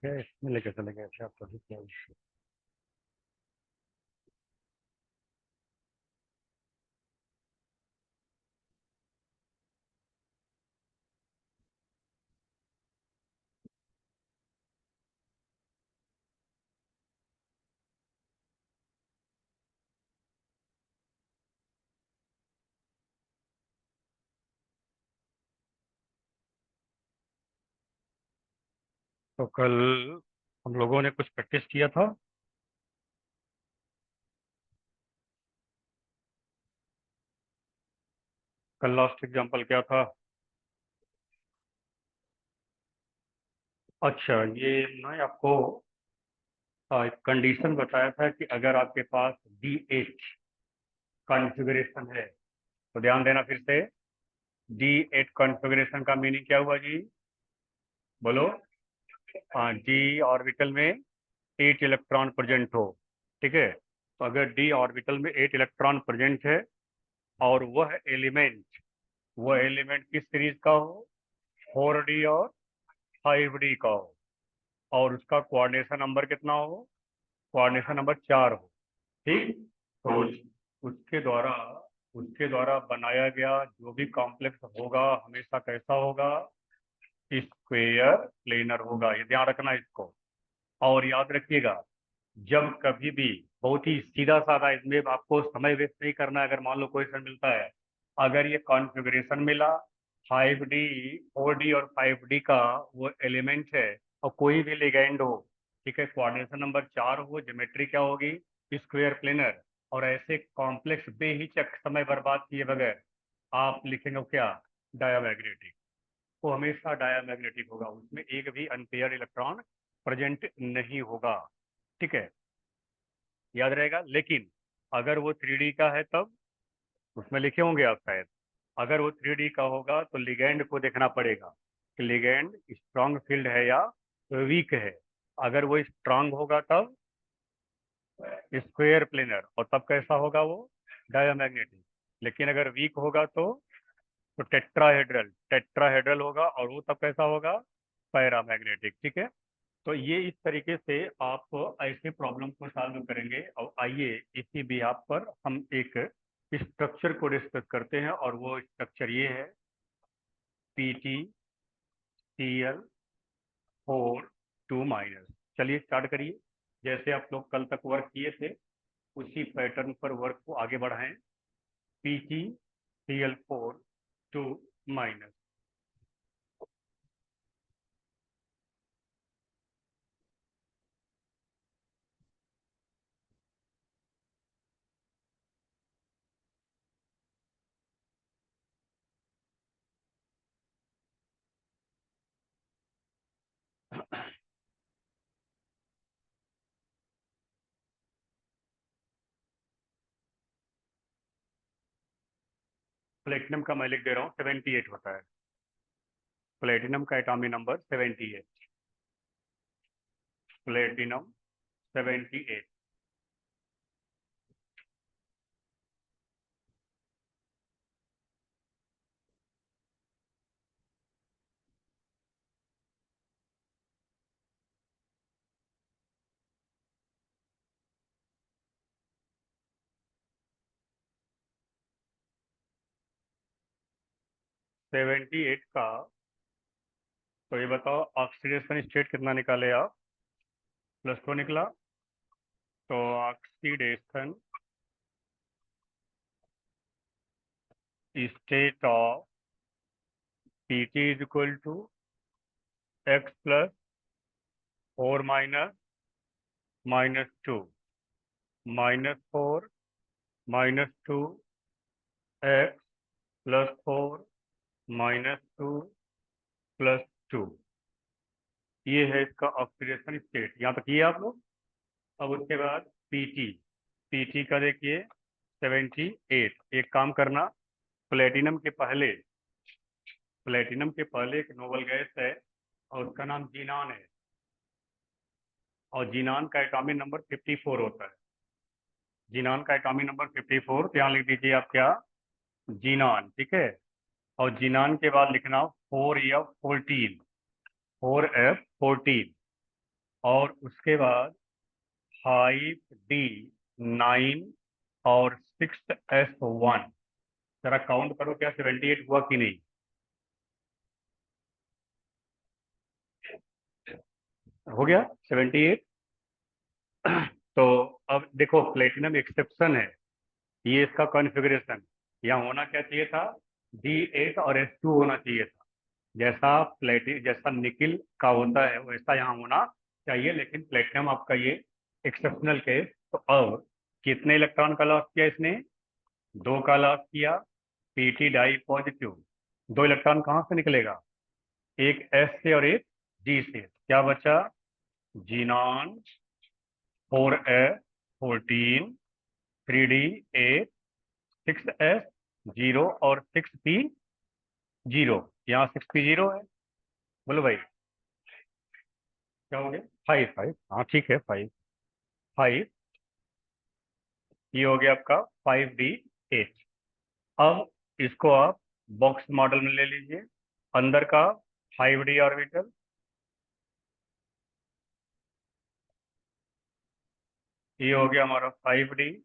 क्या इसमें लेके चले गए थे आप तो ठीक है। तो कल हम लोगों ने कुछ प्रैक्टिस किया था। कल लास्ट एग्जांपल क्या था? अच्छा, ये मैं आपको एक कंडीशन बताया था कि अगर आपके पास D8 कॉन्फ़िगरेशन है तो ध्यान देना फिर से। D8 कॉन्फ़िगरेशन का मीनिंग क्या हुआ जी? बोलो। हाँ, D ऑर्बिटल में 8 इलेक्ट्रॉन प्रेजेंट हो। ठीक है, तो अगर D ऑर्बिटल में 8 इलेक्ट्रॉन प्रेजेंट है और वह एलिमेंट किस सीरीज का हो, 4D और 5D का हो, और उसका कोऑर्डिनेशन नंबर कितना हो, कोऑर्डिनेशन नंबर 4 हो। ठीक, तो उसके द्वारा बनाया गया जो भी कॉम्प्लेक्स होगा हमेशा कैसा होगा? स्क्वेयर प्लेनर होगा। ये ध्यान रखना इसको। और याद रखिएगा, जब कभी भी बहुत ही सीधा साधा, इसमें आपको समय वेस्ट नहीं करना है। अगर मान लो क्वेश्चन मिलता है, अगर ये कॉन्फ़िगरेशन मिला 5D 4D और 5D का वो एलिमेंट है और कोई भी लिगैंड हो, ठीक है, कोऑर्डिनेशन नंबर 4 हो, ज्योमेट्री क्या होगी? Square planar. और ऐसे कॉम्प्लेक्स बेहिचक समय बर्बाद किए बगैर आप लिखेंगे क्या? डायामैग्नेटिक। वो हमेशा डायामैग्नेटिक होगा, उसमें एक भी अनपेयर इलेक्ट्रॉन प्रेजेंट नहीं होगा। ठीक है, याद रहेगा। लेकिन अगर वो 3D का है तब उसमें लिखे होंगे आप शायद। अगर वो 3D का होगा तो लिगैंड को देखना पड़ेगा कि लिगैंड स्ट्रांग फील्ड है या वीक है। अगर वो स्ट्रांग होगा तब स्क्वायर प्लेनर, और तब कैसा होगा वो? डायमैग्नेटिक। लेकिन अगर वीक होगा तो टेट्राहेड्रल टेट्राहेड्रल होगा, और वो तब कैसा होगा? पैरामैग्नेटिक। ठीक है, तो ये इस तरीके से आप ऐसे प्रॉब्लम को सॉल्व करेंगे। और आइए इसी बेस पर हम एक स्ट्रक्चर को डिस्कस करते हैं, और वो स्ट्रक्चर ये है PtCl4 2 चलिए स्टार्ट करिए। जैसे आप लोग कल तक वर्क किए थे उसी पैटर्न पर वर्क को आगे बढ़ाएं। PtCl4 2 प्लेटिनम का मैं लिख दे रहा हूँ 78 होता है। प्लेटिनम का एटॉमिक नंबर 78। प्लेटिनम 78। 78 का, तो ये बताओ ऑक्सीडेशन स्टेट कितना निकाले आप? +2 निकला। तो oxidation state of Pt is equal to x +4 - -2 -4 -2 x +4 - 2 +2। ये है इसका ऑक्सीडेशन स्टेट। यहाँ तक ये आप लोग। अब उसके बाद पीटी। पीटी का देखिए 78। एक काम करना, प्लेटिनम के पहले एक नोबल गैस है और उसका नाम जीनान है, और जीनान का एटॉमिक नंबर 54 होता है। जीनान का एटॉमिक नंबर 54, तो यहाँ लिख दीजिए आप क्या? जीनान। ठीक है, और जीनान के बाद लिखना 4F14। 4F14। और उसके बाद 5D9 और 6S1। जरा काउंट करो, क्या 78 हुआ कि नहीं? हो गया 78। तो अब देखो, प्लेटिनम एक्सेप्शन है, ये इसका कॉन्फ़िगरेशन। यहाँ होना क्या चाहिए था? D8 और S2 होना चाहिए था। जैसा निकिल का होता है वैसा यहाँ होना चाहिए, लेकिन प्लेटिनम आपका ये एक्सेप्शनल केस। तो अब कितने इलेक्ट्रॉन का लॉस किया इसने? 2 का लॉस किया। Pt die positive. 2 इलेक्ट्रॉन कहाँ से निकलेगा? एक S से और एक G से। क्या बचा? जीनॉन 4S14, 3D8, 6S0 और 6P0। यहाँ 6P0 है। बोलो भाई, क्या हो गया? 5 5, हाँ ठीक है, 5 5। ये हो गया आपका 5D8। अब इसको आप बॉक्स मॉडल में ले लीजिए। अंदर का 5D ऑर्बिटल, ये हो गया हमारा 5D।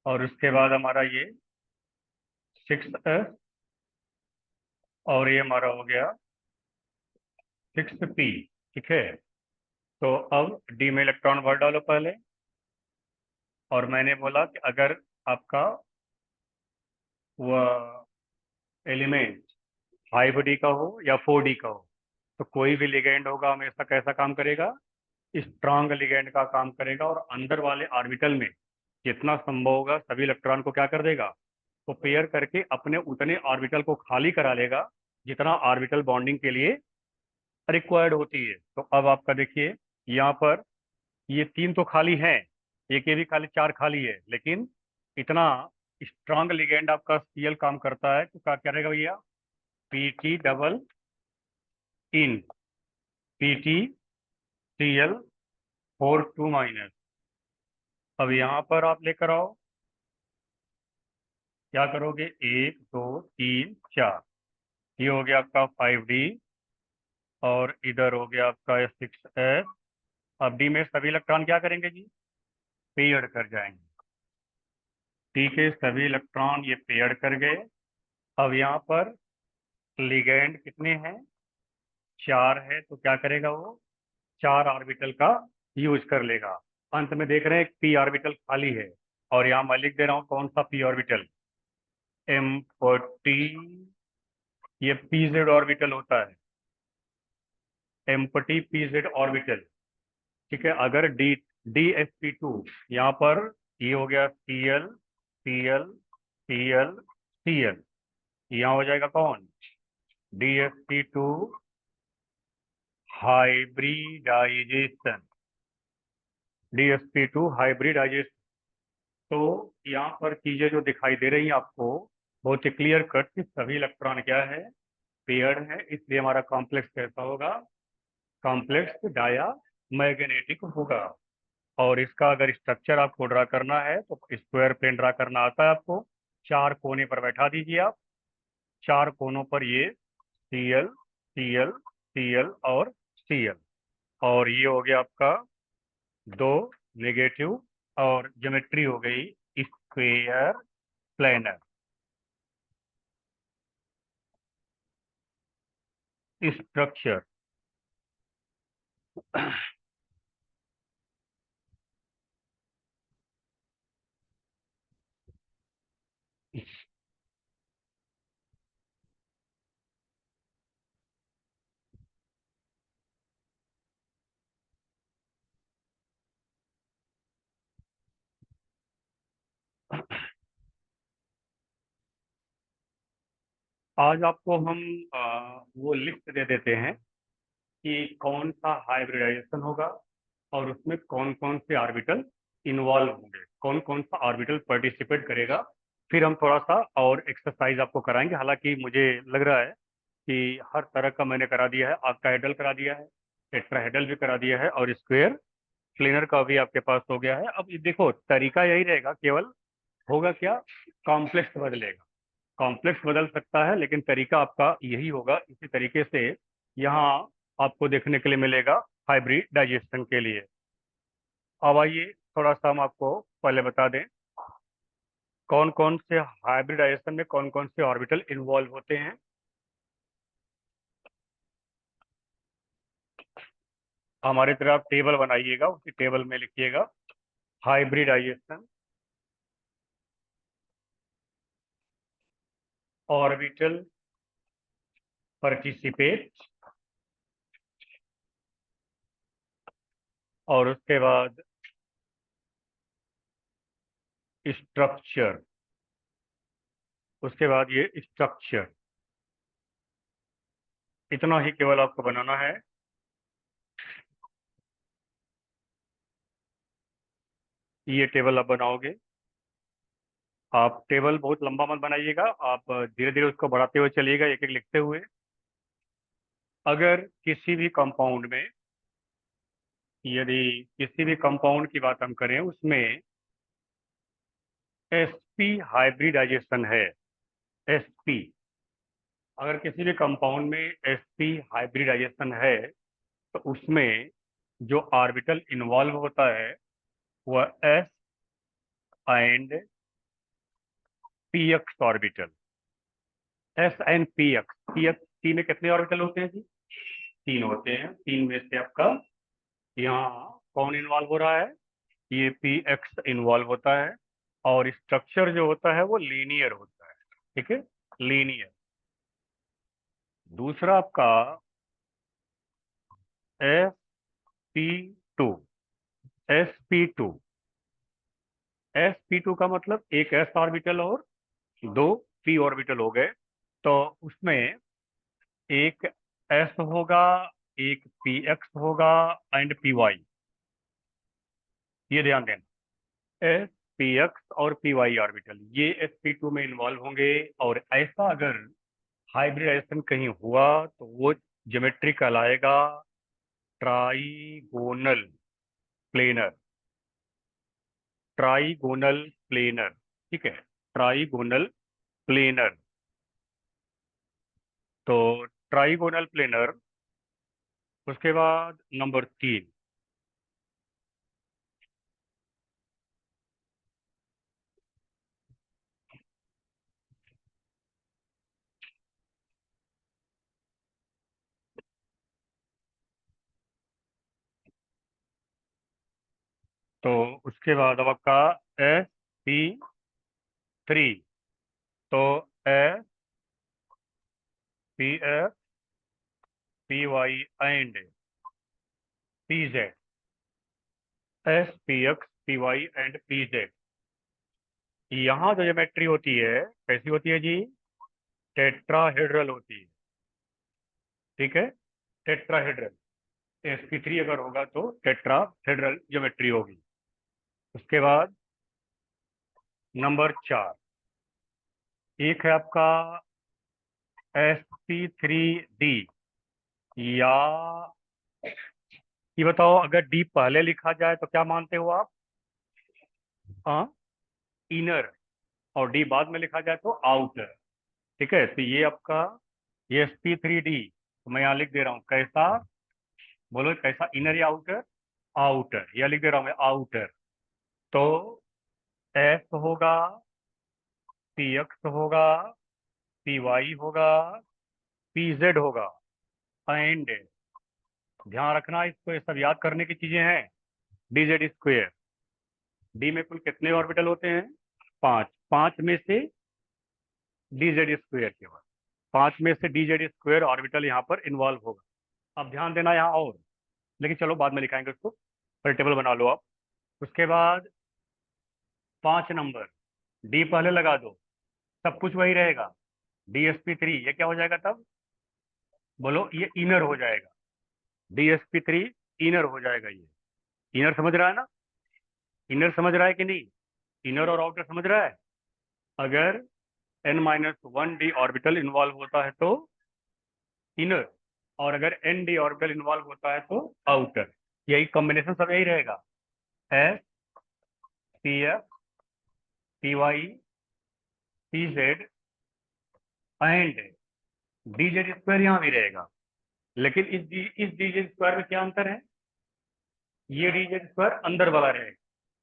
और उसके बाद हमारा ये 6S, और ये हमारा हो गया 6P। ठीक है, तो अब डी में इलेक्ट्रॉन भर डालो पहले। और मैंने बोला कि अगर आपका वह एलिमेंट 5D का हो या 4D का हो, तो कोई भी लिगेंड होगा हमेशा कैसा काम करेगा? स्ट्रांग लिगेंड का काम करेगा, और अंदर वाले ऑर्बिटल में जितना संभव होगा सभी इलेक्ट्रॉन को क्या कर देगा? तो पेयर करके अपने उतने ऑर्बिटल को खाली करा लेगा जितना ऑर्बिटल बॉन्डिंग के लिए रिक्वायर्ड होती है। तो अब आपका देखिए, यहाँ पर ये 3 तो खाली हैं, एक ये भी खाली, 4 खाली है, लेकिन इतना स्ट्रांग लिगेंड आपका Cl काम करता है, तो क्या करेगा भैया? Pt double in PtCl4 2-। अब यहाँ पर आप लेकर आओ, क्या करोगे? 1 2 3 4। ये हो गया आपका 5D, और इधर हो गया आपका 6S। अब डी में सभी इलेक्ट्रॉन क्या करेंगे जी? पेयर्ड कर जाएंगे। ठीक है, सभी इलेक्ट्रॉन ये पेयर्ड कर गए। अब यहाँ पर लिगेंड कितने हैं? 4 है, तो क्या करेगा वो? 4 ऑर्बिटल का यूज कर लेगा। अंत में देख रहे हैं एक पी ऑर्बिटल खाली है, और यहाँ मैं लिख दे रहा हूँ कौन सा पी ऑर्बिटल? एम्प्टी। ये पीजेड ऑर्बिटल होता है, एम्प्टी पीजेड ऑर्बिटल। ठीक है, अगर DsP2 यहाँ पर, ये हो गया Cl Cl Cl Cl, यहाँ हो जाएगा कौन? DsP2 hybridisation. DsP2 hybridisation. तो यहाँ पर चीजें जो दिखाई दे रही हैं आपको, बहुत ही क्लियर कट कि सभी इलेक्ट्रॉन क्या है? पेयर्ड है, इसलिए हमारा कॉम्प्लेक्स कैसा होगा? कॉम्प्लेक्स डाया मैग्नेटिक होगा। और इसका अगर स्ट्रक्चर आपको ड्रा करना है तो स्क्वायर प्लेन ड्रा करना आता है आपको। 4 कोने पर बैठा दीजिए आप। 4 कोनों पर ये Cl Cl Cl और Cl। और ये हो गया आपका 2 नेगेटिव, और ज्योमेट्री हो गई स्क्वेयर प्लेनर स्ट्रक्चर। आज आपको हम वो लिस्ट दे देते हैं कि कौन सा हाइब्रिडाइजेशन होगा, और उसमें कौन कौन से ऑर्बिटल इन्वॉल्व होंगे, कौन कौन सा ऑर्बिटल पार्टिसिपेट करेगा। फिर हम थोड़ा सा और एक्सरसाइज आपको कराएंगे। हालांकि मुझे लग रहा है कि हर तरह का मैंने करा दिया है। ऑक्टाहेड्रल करा दिया है, टेट्राहेड्रल भी करा दिया है, और स्क्वायर प्लेनर का भी आपके पास हो गया है। अब ये देखो, तरीका यही रहेगा, केवल होगा क्या? कॉम्प्लेक्स बदलेगा। कॉम्प्लेक्स बदल सकता है, लेकिन तरीका आपका यही होगा। इसी तरीके से यहाँ आपको देखने के लिए मिलेगा हाइब्रिडाइजेशन के लिए। अब आइए थोड़ा सा हम आपको पहले बता दें कौन कौन से हाइब्रिडाइजेशन में कौन कौन से ऑर्बिटल इन्वॉल्व होते हैं। हमारी तरह आप टेबल बनाइएगा, उसी टेबल में लिखिएगा हाइब्रिडाइजेशन ऑर्बिटल पार्टिसिपेट, और उसके बाद स्ट्रक्चर, उसके बाद ये स्ट्रक्चर, इतना ही केवल आपको बनाना है। ये टेबल आप बनाओगे। आप टेबल बहुत लंबा मत बनाइएगा, आप धीरे धीरे उसको बढ़ाते हुए चलिएगा, एक एक लिखते हुए। अगर किसी भी कंपाउंड में, यदि किसी भी कंपाउंड की बात हम करें उसमें sp हाइब्रिडाइजेशन है, sp, अगर किसी भी कंपाउंड में sp हाइब्रिडाइजेशन है तो उसमें जो ऑर्बिटल इन्वॉल्व होता है वह s and px orbital, s and px में कितने ऑर्बिटल होते हैं जी? 3 होते हैं। 3 में से आपका यहाँ कौन इन्वॉल्व हो रहा है? ये px इन्वॉल्व होता है, और स्ट्रक्चर जो होता है वो लीनियर होता है। ठीक है, लीनियर। दूसरा आपका sp2, sp2, sp2 का मतलब एक s ऑर्बिटल और 2 p ऑर्बिटल हो गए। तो उसमें एक s होगा, एक px होगा एंड py। ये ध्यान देना, एस पी एक्स और पी वाई ऑर्बिटल ये sp2 में इन्वॉल्व होंगे। और ऐसा अगर हाइब्रिडाइजेशन कहीं हुआ तो वो ज्योमेट्री कहलाएगा ट्राइगोनल प्लेनर, ट्राइगोनल प्लेनर। ठीक है, ट्राइगोनल प्लेनर। तो ट्राइगोनल प्लेनर, उसके बाद नंबर 3, तो उसके बाद अब आपका sp3, तो s p f p y and p z, S P X P Y and P Z. यहाँ जो ज्योमेट्री होती है कैसी होती है जी? टेट्राहेड्रल होती है। ठीक है, टेट्राहेड्रल। sp3 अगर होगा तो टेट्राहेड्रल ज्योमेट्री होगी। उसके बाद नंबर 4, एक है आपका sp3d, या ये बताओ अगर डी पहले लिखा जाए तो क्या मानते हो आप? हाँ, इनर, और डी बाद में लिखा जाए तो आउटर। ठीक है, तो ये आपका ये sp3d, तो मैं यहाँ लिख दे रहा हूँ कैसा, बोलो कैसा, इनर या आउटर? आउटर, या लिख दे रहा हूँ मैं आउटर। तो एस होगा, पी एक्स होगा, पी वाई होगा, पी जेड होगा एंड, ध्यान रखना इसको, ये सब याद करने की चीजें हैं। D Z square. डी में कुल कितने ऑर्बिटल होते हैं? 5। 5 में से डी जेड स्क्वेयर, केवल 5 में से डी जेड स्क्वेयर ऑर्बिटल यहाँ पर इन्वॉल्व होगा। अब ध्यान देना यहाँ, और लेकिन चलो बाद में लिखाएंगे उसको, पर टेबल बना लो आप। उसके बाद 5 नंबर, डी पहले लगा दो, सब कुछ वही रहेगा। DSP3 ये क्या हो जाएगा तब? बोलो, ये इनर हो जाएगा। DSP3 इनर हो जाएगा। ये इनर समझ रहा है ना? इनर समझ रहा है कि नहीं? इनर और आउटर समझ रहा है? अगर n-1 d ऑर्बिटल इन्वॉल्व होता है तो इनर, और अगर n d ऑर्बिटल इन्वॉल्व होता है तो आउटर। यही कॉम्बिनेशन सब यही रहेगा, S P F P Y P Z and D Z square यहाँ भी रहेगा। लेकिन इस डी जेड स्क्वायर में क्या अंतर है? ये dz स्क्वायर अंदर वाला रहेगा,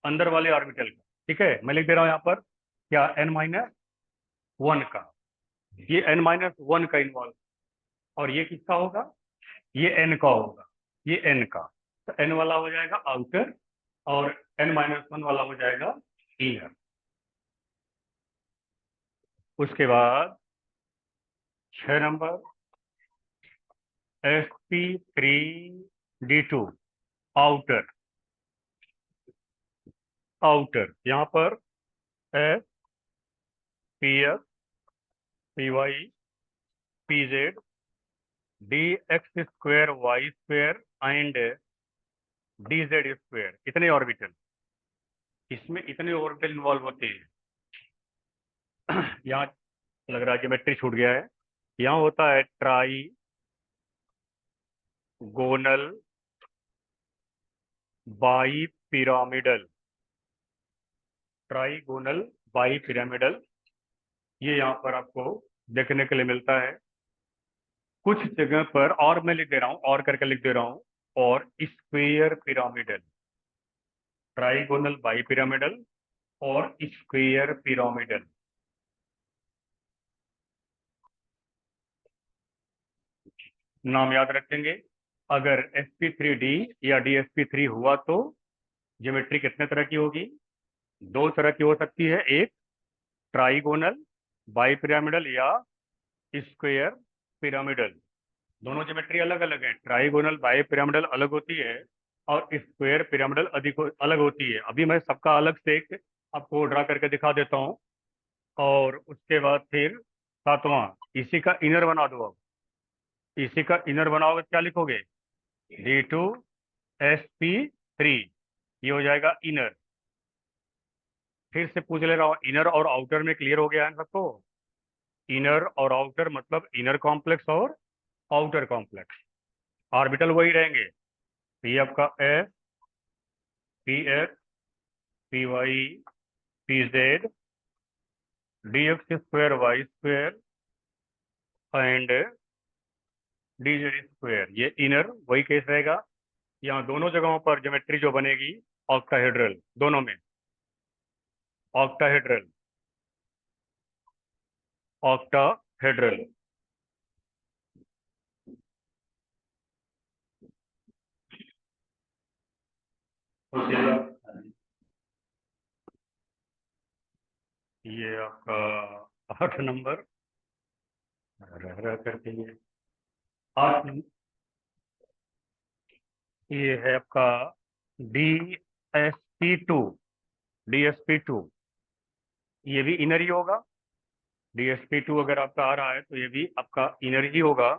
अंदर वाले ऑर्बिटल का। ठीक है, मैं लिख दे रहा हूँ यहाँ पर क्या, n-1 का, ये n-1 का इन्वॉल्व, और ये किसका होगा, ये n का होगा, ये n का। तो n वाला हो जाएगा आउटर और n-1 वाला हो जाएगा इनर। उसके बाद 6 नंबर sp3d2 आउटर, आउटर यहाँ पर s pf py pz dx square y square and dz square, इतने ऑर्बिटल, इसमें इतने ऑर्बिटल इन्वॉल्व होते हैं। यहाँ लग रहा है ज्योमेट्री छूट गया है। यहाँ होता है trigonal bipyramidal, trigonal bipyramidal, ये यहाँ पर आपको देखने के लिए मिलता है कुछ जगह पर। और मैं लिख दे रहा हूँ, और करके लिख दे रहा हूँ, और square pyramidal, trigonal bi pyramidal और स्क्वेयर पिरामिडल। नाम याद रखेंगे। अगर sp3d या dsp3 हुआ तो ज्योमेट्री कितने तरह की होगी, दो तरह की हो सकती है, एक ट्राइगोनल बाई पिरामिडल या स्क्वेयर पिरामिडल। दोनों ज्योमेट्री अलग अलग है, ट्राइगोनल बाई पिरामिडल अलग होती है और स्क्वायर पिरामिडल अलग होती है। अभी मैं सबका अलग से एक आपको ड्रा करके दिखा देता हूँ। और उसके बाद फिर सातवां, इसी का इनर बना दो। अब इसी का इनर बनाओगे क्या लिखोगे, d2sp3, ये हो जाएगा इनर। फिर से पूछ ले रहा हूँ, इनर और आउटर में क्लियर हो गया है सबको। इनर और आउटर मतलब इनर कॉम्प्लेक्स और आउटर कॉम्प्लेक्स, ऑर्बिटल वही रहेंगे। तो ये आपका S P X P Y P Z D X square Y square and D Z square, ये इनर वही केस रहेगा। यहाँ दोनों जगहों पर ज्योमेट्री जो बनेगी ऑक्टाहेड्रल, दोनों में ऑक्टाहेड्रल, ऑक्टाहेड्रल। ये आपका 8 नंबर रह रह करके ये 8, ये है आपका DSP2, DSP2 ये भी इनर ही होगा। DSP2 अगर आपका आ रहा है तो ये भी आपका इनर ही होगा।